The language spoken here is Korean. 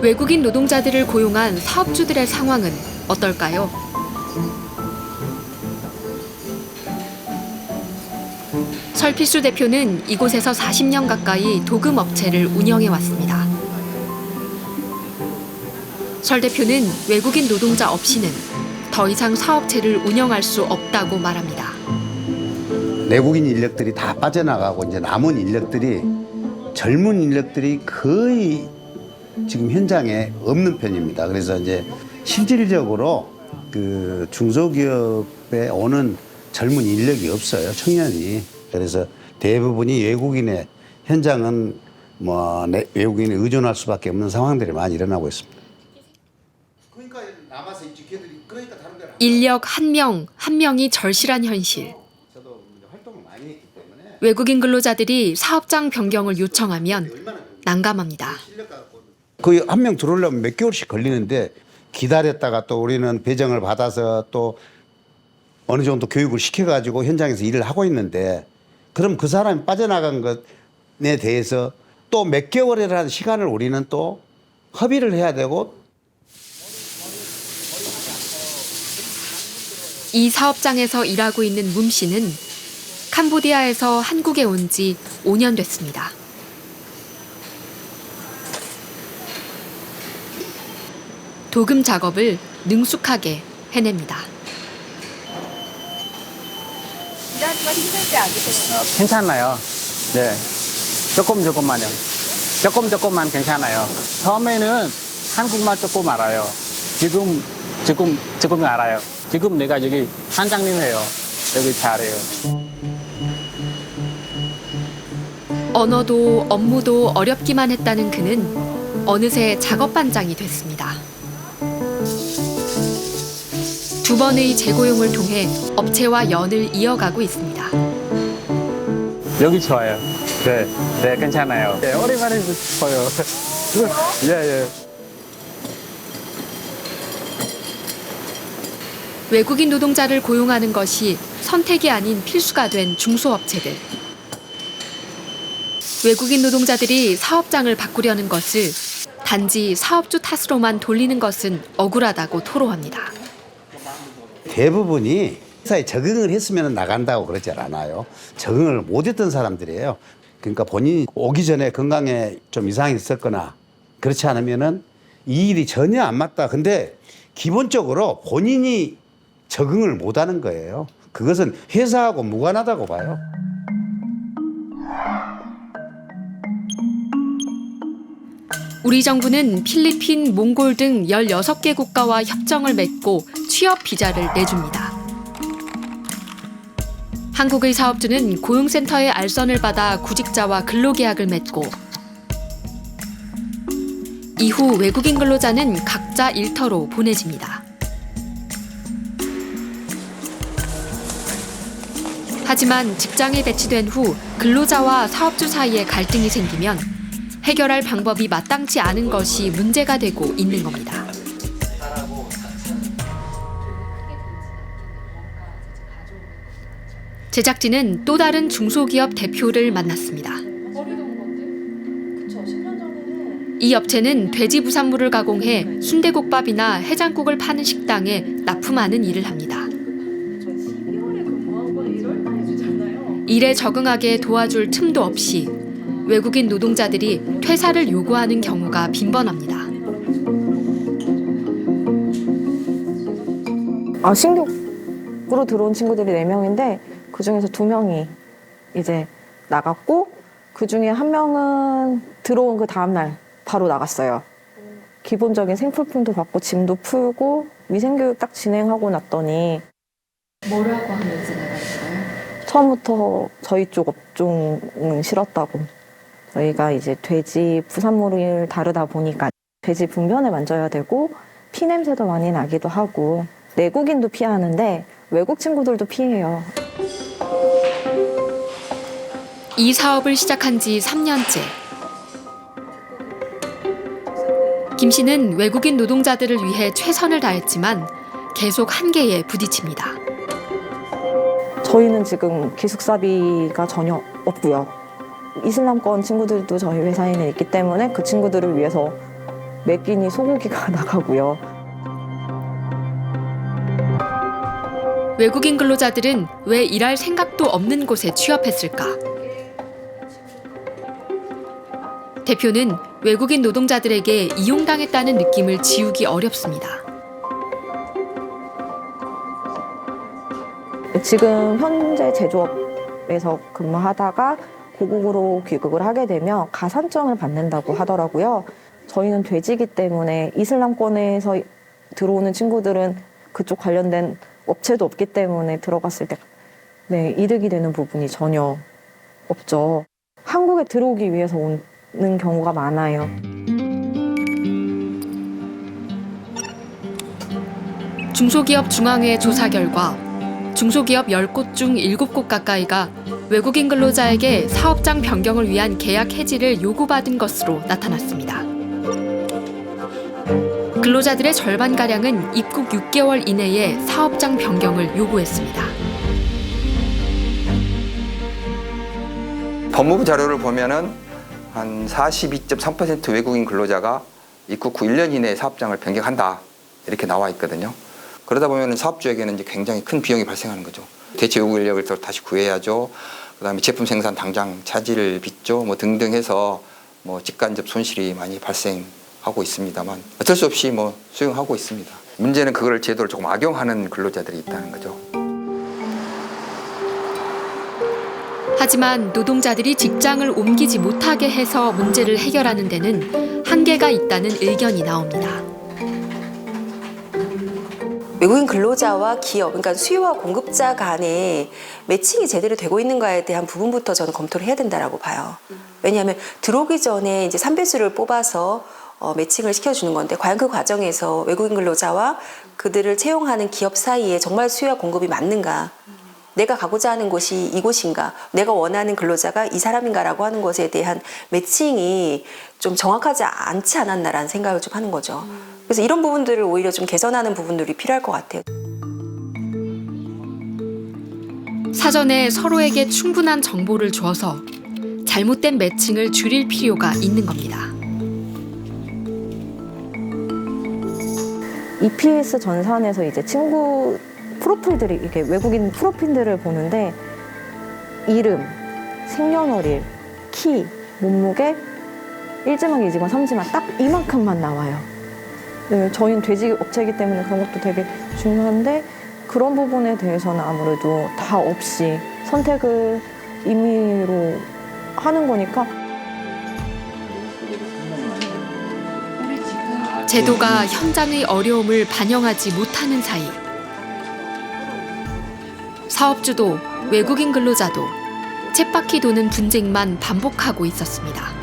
외국인 노동자들을 고용한 사업주들의 상황은 어떨까요? 설필수 대표는 이곳에서 40년 가까이 도금 업체를 운영해 왔습니다. 설 대표는 외국인 노동자 없이는 더 이상 사업체를 운영할 수 없다고 말합니다. 내국인 인력들이 다 빠져나가고 이제 남은 인력들이 젊은 인력들이 거의 지금 현장에 없는 편입니다. 그래서 이제 실질적으로 그 중소기업에 오는 젊은 인력이 없어요. 청년이. 그래서 대부분이 외국인의 현장은 뭐 외국인에 의존할 수밖에 없는 상황들이 많이 일어나고 있습니다. 그러니까 남아서 지켜드리 그러니까 다른 데는 인력 한 명 한 명이 절실한 현실. 저도 활동을 많이 했기 때문에 외국인 근로자들이 사업장 변경을 요청하면 난감합니다. 거의 한 명 들어오려면 몇 개월씩 걸리는데 기다렸다가 또 우리는 배정을 받아서 또 어느 정도 교육을 시켜가지고 현장에서 일을 하고 있는데 그럼 그 사람이 빠져나간 것에 대해서 또 몇 개월이라는 시간을 우리는 또 협의를 해야 되고 이 사업장에서 일하고 있는 문 씨는 캄보디아에서 한국에 온 지 5년 됐습니다. 도금 작업을 능숙하게 해냅니다. 일하기가 힘들지 않으세요? 괜찮아요. 네. 조금만요. 조금만 괜찮아요. 처음에는 한국말 조금 알아요. 지금 알아요. 지금 내가 여기 한장님이에요. 여기 잘해요. 언어도 업무도 어렵기만 했다는 그는 어느새 작업반장이 됐습니다. 2번의 재고용을 통해 업체와 연을 이어가고 있습니다. 여기 좋아요. 네, 괜찮아요. 네, 오랜만에 싶어요. 예. 외국인 노동자를 고용하는 것이 선택이 아닌 필수가 된 중소업체들. 외국인 노동자들이 사업장을 바꾸려는 것을 단지 사업주 탓으로만 돌리는 것은 억울하다고 토로합니다. 대부분이 회사에 적응을 했으면 나간다고 그러지 않아요. 적응을 못했던 사람들이에요. 그러니까 본인이 오기 전에 건강에 좀 이상이 있었거나 그렇지 않으면은 이 일이 전혀 안 맞다. 근데 기본적으로 본인이 적응을 못하는 거예요. 그것은 회사하고 무관하다고 봐요. 우리 정부는 필리핀, 몽골 등 16개 국가와 협정을 맺고 취업 비자를 내줍니다. 한국의 사업주는 고용센터의 알선을 받아 구직자와 근로계약을 맺고 이후 외국인 근로자는 각자 일터로 보내집니다. 하지만 직장에 배치된 후 근로자와 사업주 사이에 갈등이 생기면 해결할 방법이 마땅치 않은 것이 문제가 되고 있는 겁니다. 제작진은 또 다른 중소기업 대표를 만났습니다. 이 업체는 돼지 부산물을 가공해 순대국밥이나 해장국을 파는 식당에 납품하는 일을 합니다. 일에 적응하게 도와줄 틈도 없이 외국인 노동자들이 퇴사를 요구하는 경우가 빈번합니다. 신규로 들어온 친구들이 4명인데 그중에서 2명이 이제 나갔고 그중에 1명은 들어온 그 다음날 바로 나갔어요. 기본적인 생필품도 받고 짐도 풀고 위생교육 딱 진행하고 났더니 뭐라고 하면서 나갔어요? 처음부터 저희 쪽 업종은 싫었다고. 저희가 이제 돼지 부산물을 다루다 보니까 돼지 분변을 만져야 되고 피 냄새도 많이 나기도 하고 내국인도 피하는데 외국 친구들도 피해요. 이 사업을 시작한 지 3년째. 김 씨는 외국인 노동자들을 위해 최선을 다했지만 계속 한계에 부딪힙니다. 저희는 지금 기숙사비가 전혀 없고요. 이슬람권 친구들도 저희 회사에는 있기 때문에 그 친구들을 위해서 매 끼니 소고기가 나가고요. 외국인 근로자들은 왜 일할 생각도 없는 곳에 취업했을까? 대표는 외국인 노동자들에게 이용당했다는 느낌을 지우기 어렵습니다. 지금 현재 제조업에서 근무하다가 고국으로 귀국을 하게 되면 가산점을 받는다고 하더라고요. 저희는 돼지이기 때문에 이슬람권에서 들어오는 친구들은 그쪽 관련된 업체도 없기 때문에 들어갔을 때 이득이 되는 부분이 전혀 없죠. 한국에 들어오기 위해서 오는 경우가 많아요. 중소기업 중앙회 조사 결과 중소기업 10곳 중 7곳 가까이가 외국인 근로자에게 사업장 변경을 위한 계약 해지를 요구받은 것으로 나타났습니다. 근로자들의 절반가량은 입국 6개월 이내에 사업장 변경을 요구했습니다. 법무부 자료를 보면은 한 42.3% 외국인 근로자가 입국 후 1년 이내에 사업장을 변경한다 이렇게 나와 있거든요. 그러다 보면 사업주에게는 이제 굉장히 큰 비용이 발생하는 거죠. 대체 외국 인력을 또 다시 구해야죠. 그다음에 제품 생산 당장 차질을 빚죠. 뭐 등등 해서 뭐 직간접 손실이 많이 발생하고 있습니다만 어쩔 수 없이 뭐 수용하고 있습니다. 문제는 그걸 제도를 조금 악용하는 근로자들이 있다는 거죠. 하지만 노동자들이 직장을 옮기지 못하게 해서 문제를 해결하는 데는 한계가 있다는 의견이 나옵니다. 외국인 근로자와 기업, 그러니까 수요와 공급자 간에 매칭이 제대로 되고 있는가에 대한 부분부터 저는 검토를 해야 된다라고 봐요. 왜냐하면 들어오기 전에 이제 산배수를 뽑아서 매칭을 시켜주는 건데 과연 그 과정에서 외국인 근로자와 그들을 채용하는 기업 사이에 정말 수요와 공급이 맞는가? 내가 가고자 하는 곳이 이곳인가? 내가 원하는 근로자가 이 사람인가라고 하는 것에 대한 매칭이 좀 정확하지 않지 않았나라는 생각을 좀 하는 거죠. 그래서 이런 부분들을 오히려 좀 개선하는 부분들이 필요할 것 같아요. 사전에 서로에게 충분한 정보를 주어서 잘못된 매칭을 줄일 필요가 있는 겁니다. EPS 전산에서 이제 친구 프로필들이 이렇게 외국인 프로필들을 보는데 이름, 생년월일, 키, 몸무게, 1지막, 2지막, 3지막 딱 이만큼만 나와요. 네, 저희는 돼지 업체이기 때문에 그런 것도 되게 중요한데 그런 부분에 대해서는 아무래도 다 없이 선택을 임의로 하는 거니까 제도가 현장의 어려움을 반영하지 못하는 사이 사업주도 외국인 근로자도 쳇바퀴 도는 분쟁만 반복하고 있었습니다.